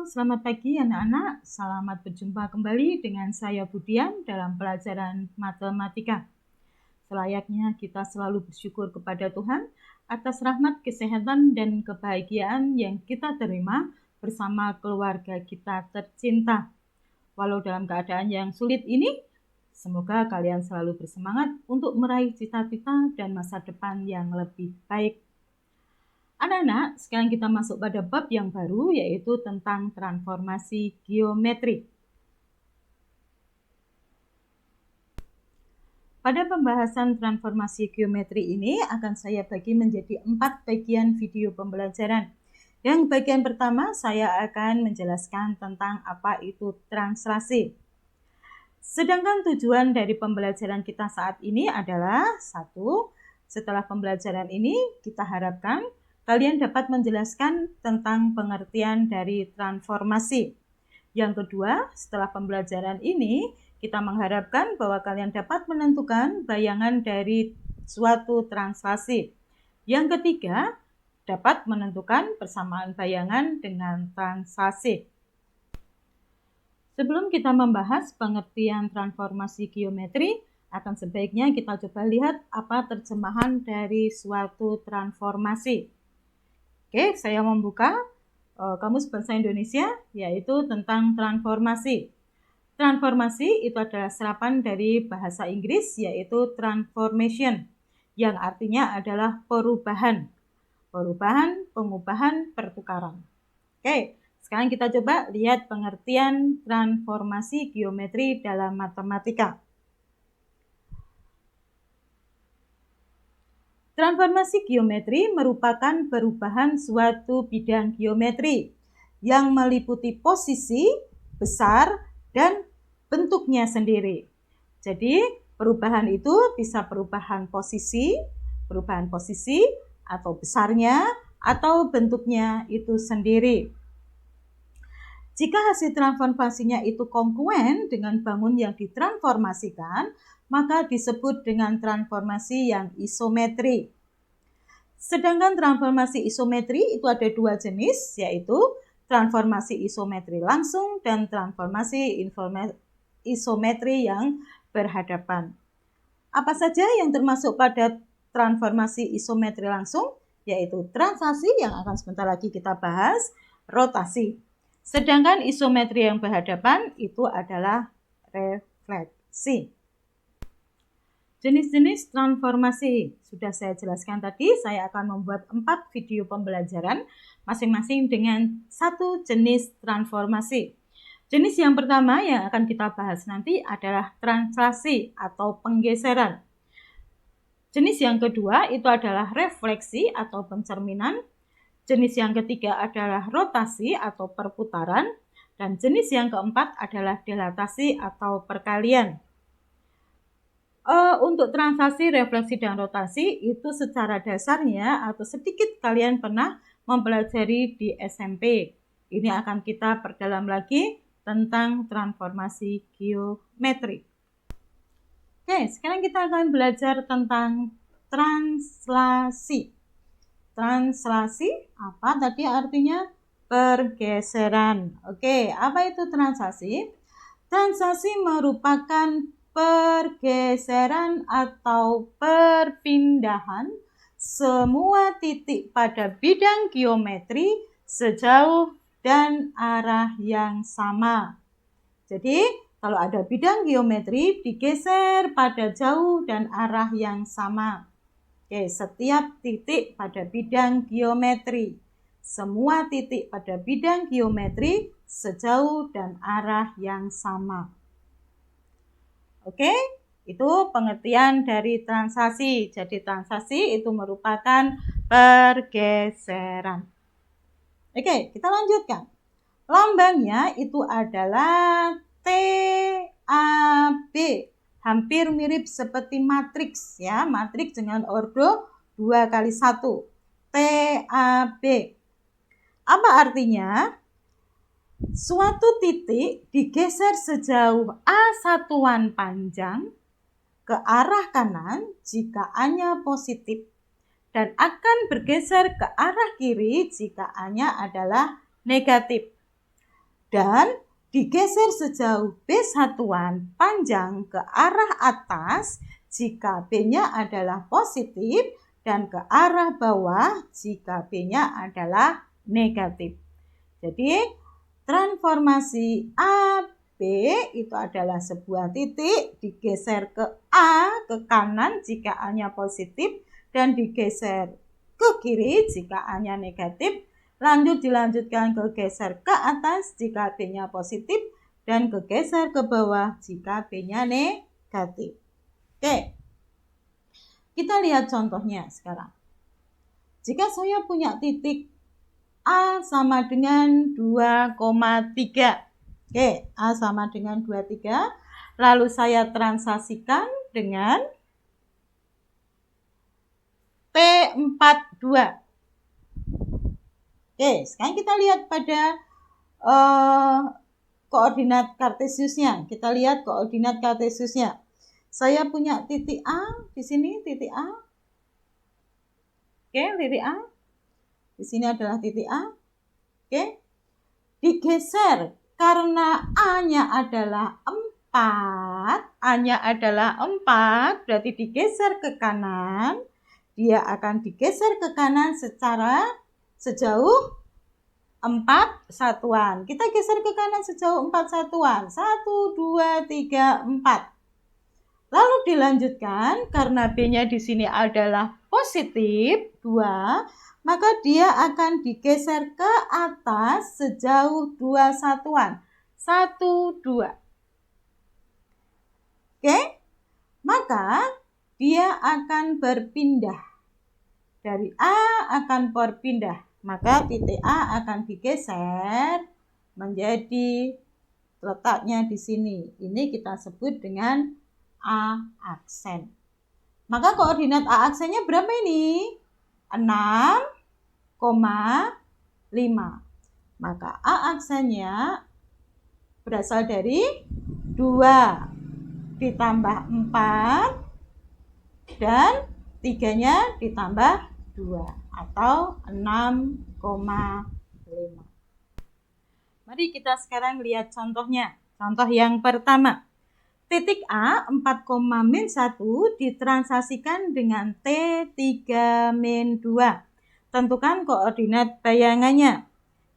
selamat pagi anak-anak. Selamat berjumpa kembali dengan saya Budian dalam pelajaran matematika. Selayaknya kita selalu bersyukur kepada Tuhan atas rahmat, kesehatan, dan kebahagiaan yang kita terima bersama keluarga kita tercinta. Walau dalam keadaan yang sulit ini, semoga kalian selalu bersemangat untuk meraih cita-cita dan masa depan yang lebih baik. Anak-anak, sekarang kita masuk pada bab yang baru, yaitu tentang transformasi geometri. Pada pembahasan transformasi geometri ini akan saya bagi menjadi 4 bagian video pembelajaran. Yang bagian pertama saya akan menjelaskan tentang apa itu translasi. Sedangkan tujuan dari pembelajaran kita saat ini adalah 1. Setelah pembelajaran ini kita harapkan kalian dapat menjelaskan tentang pengertian dari transformasi. Yang kedua, setelah pembelajaran ini, kita mengharapkan bahwa kalian dapat menentukan bayangan dari suatu translasi. Yang ketiga, dapat menentukan persamaan bayangan dengan translasi. Sebelum kita membahas pengertian transformasi geometri, akan sebaiknya kita coba lihat apa terjemahan dari suatu transformasi. Oke, saya membuka Kamus Bahasa Indonesia, yaitu tentang transformasi. Transformasi itu adalah serapan dari bahasa Inggris, yaitu transformation, yang artinya adalah perubahan. Perubahan, pengubahan, pertukaran. Oke, sekarang kita coba lihat pengertian transformasi geometri dalam matematika. Transformasi geometri merupakan perubahan suatu bidang geometri yang meliputi posisi, besar, dan bentuknya sendiri. Jadi, perubahan itu bisa perubahan posisi atau besarnya, atau bentuknya itu sendiri. Jika hasil transformasinya itu kongruen dengan bangun yang ditransformasikan, maka disebut dengan transformasi yang isometri. Sedangkan transformasi isometri itu ada 2 jenis, yaitu transformasi isometri langsung dan transformasi isometri yang berhadapan. Apa saja yang termasuk pada transformasi isometri langsung? Yaitu translasi yang akan sebentar lagi kita bahas, rotasi. Sedangkan isometri yang berhadapan itu adalah refleksi. Jenis-jenis transformasi sudah saya jelaskan tadi. Saya akan membuat 4 video pembelajaran masing-masing dengan 1 jenis transformasi. Jenis yang pertama yang akan kita bahas nanti adalah translasi atau penggeseran. Jenis yang kedua itu adalah refleksi atau pencerminan. Jenis yang ketiga adalah rotasi atau perputaran. Dan jenis yang keempat adalah dilatasi atau perkalian. Untuk translasi, refleksi, dan rotasi itu secara dasarnya atau sedikit kalian pernah mempelajari di SMP. Ini akan kita perdalam lagi tentang transformasi geometri. Oke, sekarang kita akan belajar tentang translasi. Translasi apa tadi artinya? Pergeseran. Oke, apa itu translasi? Translasi merupakan pergeseran atau perpindahan semua titik pada bidang geometri sejauh dan arah yang sama. Jadi, kalau ada bidang geometri digeser pada jauh dan arah yang sama. Oke, setiap titik pada bidang geometri. Semua titik pada bidang geometri sejauh dan arah yang sama. Oke, itu pengertian dari translasi. Jadi translasi itu merupakan pergeseran. Oke, kita lanjutkan. Lambangnya itu adalah TAB. Hampir mirip seperti matriks ya, matriks dengan ordo 2x1. TAB. Apa artinya? Suatu titik digeser sejauh A satuan panjang ke arah kanan jika A-nya positif dan akan bergeser ke arah kiri jika A-nya adalah negatif. dan digeser sejauh B satuan panjang ke arah atas jika B-nya adalah positif dan ke arah bawah jika B-nya adalah negatif. Jadi transformasi A, B itu adalah sebuah titik digeser ke A ke kanan jika A-nya positif dan digeser ke kiri jika A-nya negatif. Lanjut dilanjutkan ke geser ke atas jika B-nya positif dan ke geser ke bawah jika B-nya negatif. Oke. Kita lihat contohnya sekarang. Jika saya punya titik A sama dengan 2,3. Oke, A sama dengan 23. Lalu saya transaksikan dengan T42. Oke, sekarang kita lihat pada koordinat kartesiusnya. Kita lihat koordinat kartesiusnya. Saya punya titik A di sini, titik A. Oke, titik A. Di sini adalah titik A. Oke. Digeser karena A-nya adalah 4. A-nya adalah 4, berarti digeser ke kanan. Dia akan digeser ke kanan secara sejauh 4 satuan. Kita geser ke kanan sejauh 4 satuan. 1, 2, 3, 4. Lalu dilanjutkan karena B-nya di sini adalah positif 2, maka dia akan digeser ke atas sejauh 2 satuan. 1, 2. Oke? Maka dia akan berpindah. Dari A akan berpindah. Maka titik A akan digeser menjadi letaknya di sini. Ini kita sebut dengan A aksen. Maka koordinat A aksennya berapa ini? 6,5. Maka A aksennya berasal dari 2 ditambah 4 dan 3-nya ditambah 2 atau 6,5. Mari kita sekarang lihat contohnya. Contoh yang pertama. Titik A 4,-1 ditransaksikan dengan T3-2. Tentukan koordinat bayangannya.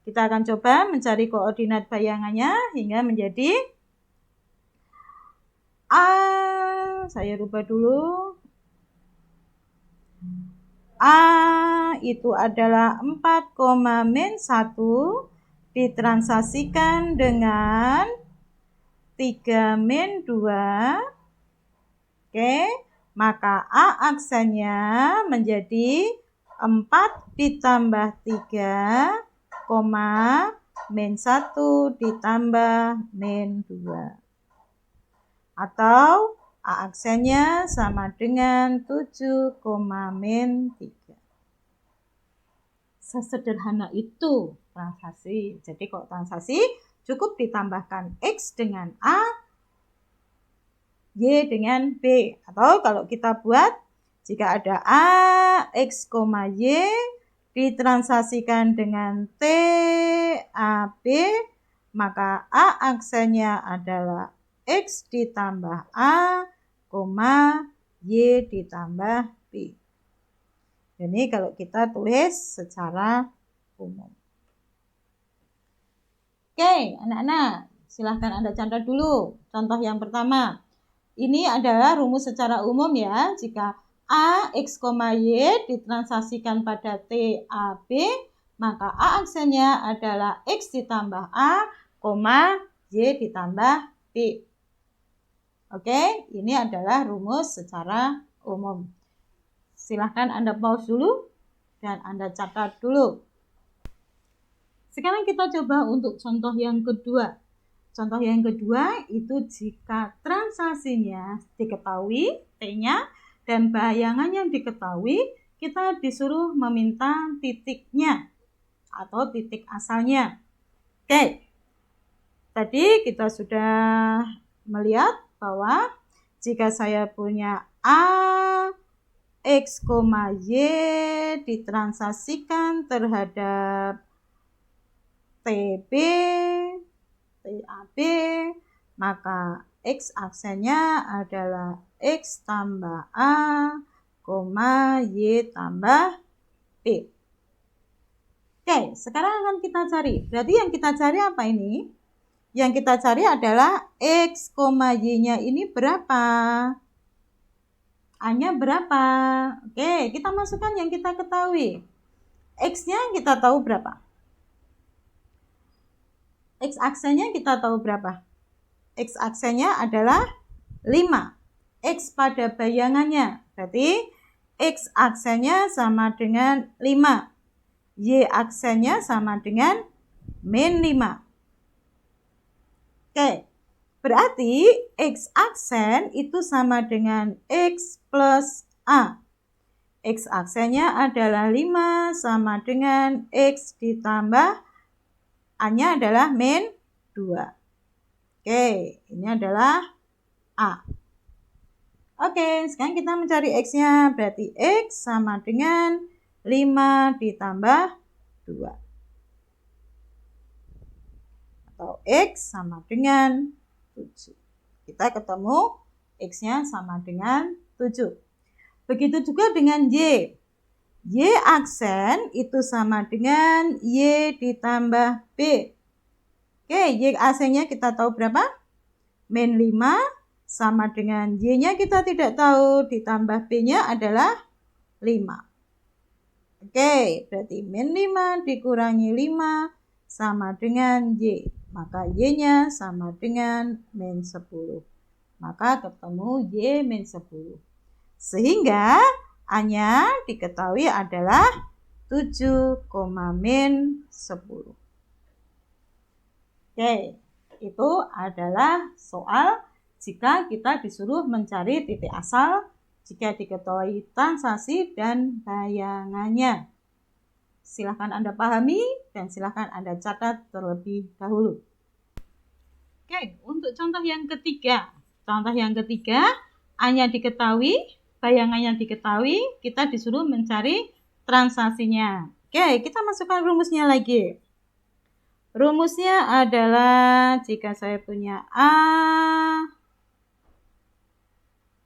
Kita akan coba mencari koordinat bayangannya hingga menjadi A. Saya rubah dulu. A itu adalah 4,-1 ditransaksikan dengan 3-2. Oke, maka A aksennya menjadi 4 ditambah 3, -1 ditambah -2. Atau A aksennya sama dengan 7, -3. Sesederhana itu transaksi. Jadi kalau transaksi cukup ditambahkan X dengan A, Y dengan B. Atau kalau kita buat, jika ada A, X, Y, ditransaksikan dengan T, A, B, maka A aksennya adalah X ditambah A, Y ditambah B. Ini kalau kita tulis secara umum. Oke, anak-anak, silahkan Anda catat dulu. Contoh yang pertama. Ini adalah rumus secara umum ya. Jika A, X, Y ditransaksikan pada T, A, B, maka A aksennya adalah X ditambah A, Y ditambah B. Oke, ini adalah rumus secara umum. Silahkan Anda pause dulu dan Anda catat dulu. Sekarang kita coba untuk contoh yang kedua. Contoh yang kedua itu jika transaksinya diketahui T-nya dan bayangan yang diketahui, kita disuruh meminta titiknya atau titik asalnya. Oke, tadi kita sudah melihat bahwa jika saya punya A, X, Y ditransaksikan terhadap TB TAB, maka X aksennya adalah X tambah A, Y tambah P. Oke, sekarang akan kita cari. Berarti yang kita cari apa ini? Yang kita cari adalah X, Y-nya ini berapa? A-nya berapa? Oke, kita masukkan yang kita ketahui. X-nya kita tahu berapa? X aksennya kita tahu berapa? X aksennya adalah 5. X pada bayangannya. Berarti X aksennya sama dengan 5. Y aksennya sama dengan min 5. Oke. Berarti X aksen itu sama dengan X plus A. X aksennya adalah 5 sama dengan X ditambah A-nya adalah min 2. Oke, ini adalah A. Oke, sekarang kita mencari X-nya. Berarti X sama dengan 5 ditambah 2. Atau X sama dengan 7. Kita ketemu X-nya sama dengan 7. Begitu juga dengan Y. Y aksen itu sama dengan Y ditambah B. Oke, Y aksennya kita tahu berapa? Min 5 sama dengan Y-nya kita tidak tahu, ditambah B-nya adalah 5. Oke, berarti min 5 dikurangi 5 sama dengan Y. Maka Y-nya sama dengan min 10. Maka ketemu Y min 10. Sehingga A-nya diketahui adalah 7, min 10. Oke, itu adalah soal jika kita disuruh mencari titik asal jika diketahui transaksi dan bayangannya. Silahkan Anda pahami dan silahkan Anda catat terlebih dahulu. Oke, untuk contoh yang ketiga. Contoh yang ketiga, A-nya diketahui, bayangannya diketahui, kita disuruh mencari transaksinya. Oke, kita masukkan rumusnya lagi. Rumusnya adalah jika saya punya A,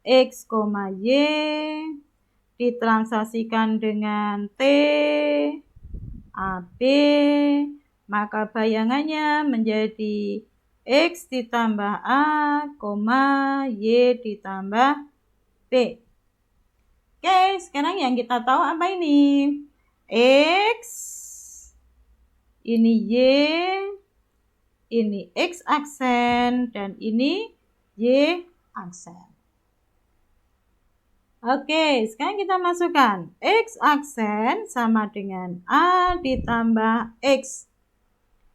X, Y ditransaksikan dengan T, AB, maka bayangannya menjadi X ditambah A, Y ditambah B. Oke, sekarang yang kita tahu apa ini? X, ini Y, ini X aksen, dan ini Y aksen. Oke, sekarang kita masukkan. X aksen sama dengan A ditambah X.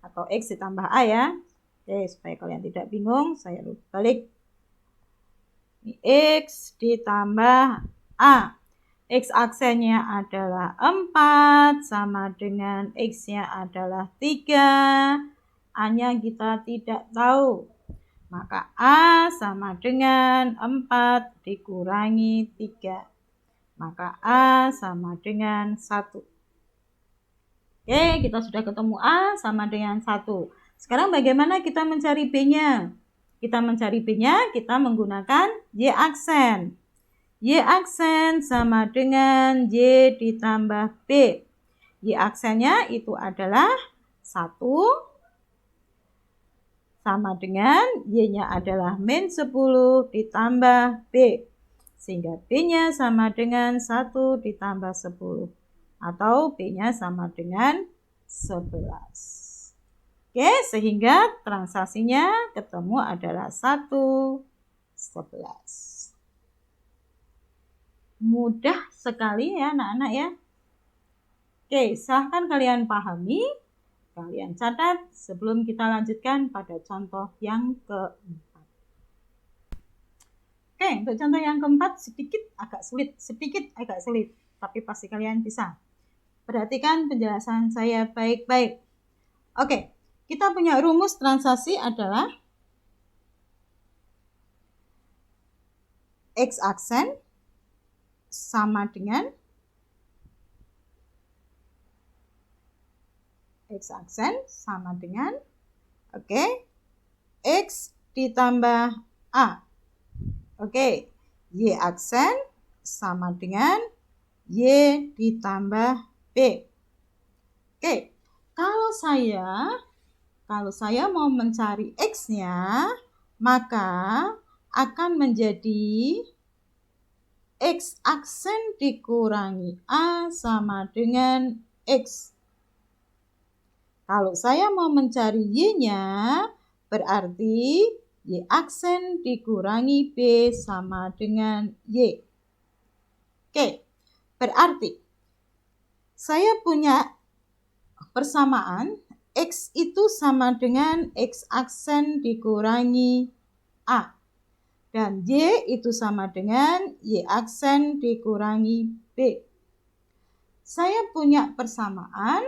Atau X ditambah A ya. Oke, supaya kalian tidak bingung, saya balik. Ini X ditambah A. X aksennya adalah 4 sama dengan X-nya adalah 3. A-nya kita tidak tahu. Maka A sama dengan 4 dikurangi 3. Maka A sama dengan 1. Oke, kita sudah ketemu A sama dengan 1. Sekarang bagaimana kita mencari B-nya? Kita mencari B-nya, kita menggunakan Y aksen. Y aksen sama dengan Y ditambah B. Y aksennya itu adalah 1 sama dengan Y-nya adalah min 10 ditambah B. Sehingga B-nya sama dengan 1 ditambah 10. Atau B-nya sama dengan 11. Oke, sehingga transaksinya ketemu adalah 1, 11. Mudah sekali ya anak-anak ya. Oke, silahkan kalian pahami, kalian catat sebelum kita lanjutkan pada contoh yang keempat. Oke, untuk contoh yang keempat sedikit agak sulit, tapi pasti kalian bisa. Perhatikan penjelasan saya baik-baik. Oke, kita punya rumus transaksi adalah X aksen sama dengan X aksen sama dengan, oke, X ditambah A. Oke, Y aksen sama dengan Y ditambah B. Oke, kalau saya mau mencari X-nya, maka akan menjadi X aksen dikurangi A sama dengan X. Kalau saya mau mencari Y-nya, berarti Y aksen dikurangi B sama dengan Y. Oke, berarti saya punya persamaan X itu sama dengan X aksen dikurangi A. Dan Y itu sama dengan Y aksen dikurangi B. Saya punya persamaan,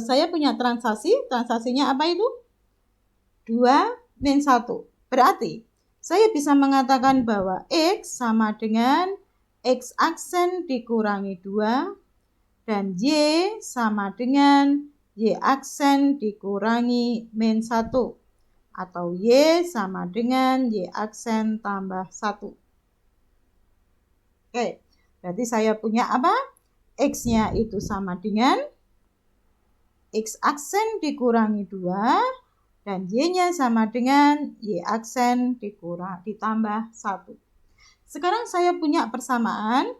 saya punya transasinya apa itu? 2 min 1. Berarti saya bisa mengatakan bahwa X sama dengan X aksen dikurangi 2 dan Y sama dengan Y aksen dikurangi min 1 atau Y sama dengan Y aksen tambah 1. Oke, berarti saya punya apa? X-nya itu sama dengan X aksen dikurangi 2 dan Y-nya sama dengan Y aksen ditambah 1. Sekarang saya punya persamaan.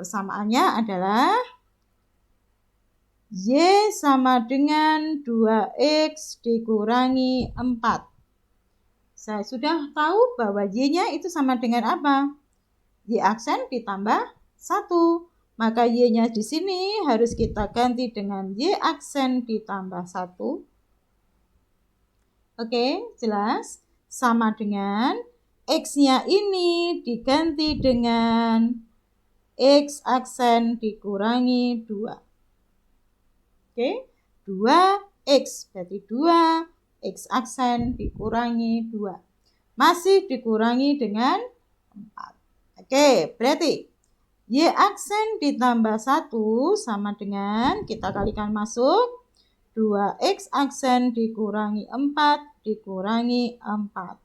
Persamaannya adalah Y sama dengan 2X dikurangi 4. Saya sudah tahu bahwa Y-nya itu sama dengan apa? Y aksen ditambah 1. Maka Y-nya di sini harus kita ganti dengan Y aksen ditambah 1. Oke, jelas? Sama dengan X-nya ini diganti dengan X aksen dikurangi 2. Oke, 2X berarti 2X aksen dikurangi 2. Masih dikurangi dengan 4. Oke, berarti Y aksen ditambah 1 sama dengan, kita kalikan masuk, 2X aksen dikurangi 4 dikurangi 4.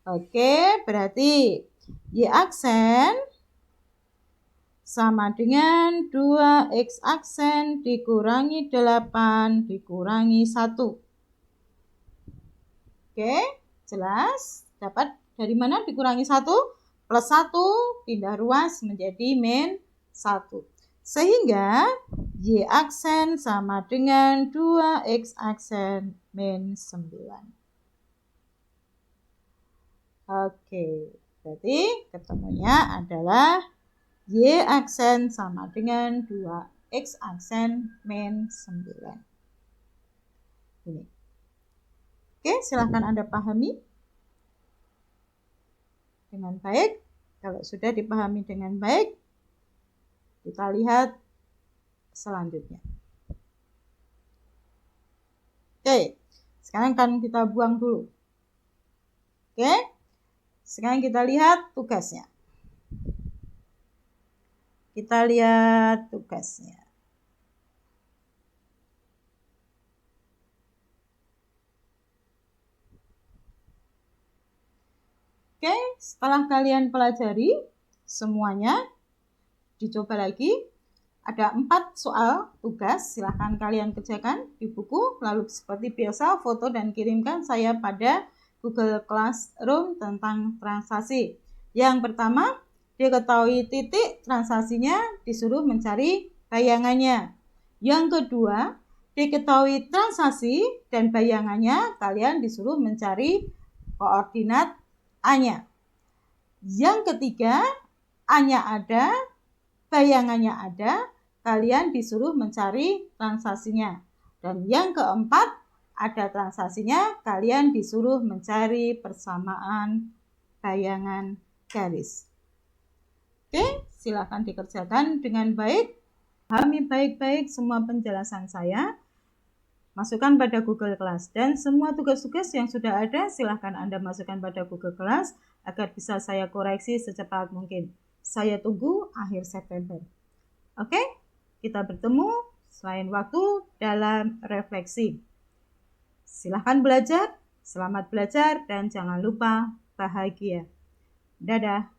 Oke, berarti Y aksen sama dengan 2X aksen dikurangi 8 dikurangi 1. Oke, jelas? Dapat dari mana dikurangi 1? Plus 1 pindah ruas menjadi min 1. Sehingga Y aksen sama dengan 2X aksen min 9. Oke, berarti ketemunya adalah Y aksen sama dengan 2X aksen min 9. Ini. Oke, silahkan Anda pahami dengan baik. Kalau sudah dipahami dengan baik, kita lihat selanjutnya. Oke, sekarang kan kita buang dulu. Oke, sekarang kita lihat tugasnya. Kita lihat tugasnya. Oke, setelah kalian pelajari semuanya, dicoba lagi. Ada 4 soal tugas, silahkan kalian kerjakan di buku, lalu seperti biasa foto dan kirimkan saya pada Google Classroom tentang transaksi. Yang pertama, diketahui titik transaksinya, disuruh mencari bayangannya. Yang kedua, diketahui transaksi dan bayangannya, kalian disuruh mencari koordinat A-nya. Yang ketiga, A-nya ada, bayangannya ada, kalian disuruh mencari transaksinya. Dan yang keempat, ada transaksinya, kalian disuruh mencari persamaan bayangan garis. Oke, silakan dikerjakan dengan baik. Pahami baik-baik semua penjelasan saya. Masukkan pada Google Class. Dan semua tugas-tugas yang sudah ada, silahkan Anda masukkan pada Google Class agar bisa saya koreksi secepat mungkin. Saya tunggu akhir September. Oke, kita bertemu selain waktu dalam refleksi. Silahkan belajar, selamat belajar, dan jangan lupa bahagia. Dadah.